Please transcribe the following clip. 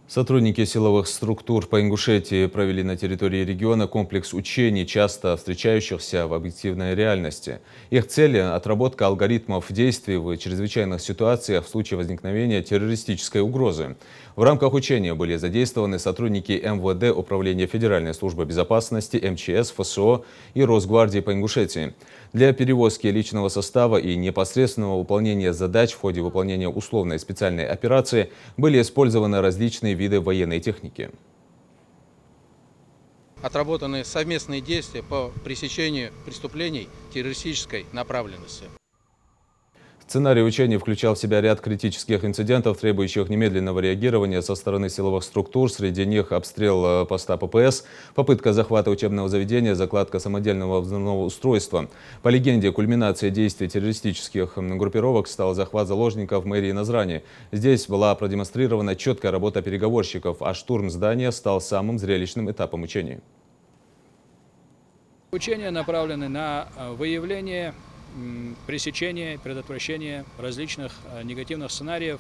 Сотрудники силовых структур по Ингушетии провели на территории региона комплекс учений, часто встречающихся в объективной реальности. Их цель – отработка алгоритмов действий в чрезвычайных ситуациях в случае возникновения террористической угрозы. В рамках учения были задействованы сотрудники МВД, Управления Федеральной службы безопасности, МЧС, ФСО и Росгвардии по Ингушетии. Для перевозки личного состава и непосредственного выполнения задач в ходе выполнения условной специальной операции были использованы различные виды военной техники. Отработаны совместные действия по пресечению преступлений террористической направленности. Сценарий учений включал в себя ряд критических инцидентов, требующих немедленного реагирования со стороны силовых структур. Среди них обстрел поста ППС, попытка захвата учебного заведения, закладка самодельного взрывного устройства. По легенде, кульминацией действий террористических группировок стал захват заложников в мэрии Назрани. Здесь была продемонстрирована четкая работа переговорщиков, а штурм здания стал самым зрелищным этапом учений. Учения направлены на выявление, пресечение, предотвращение различных негативных сценариев.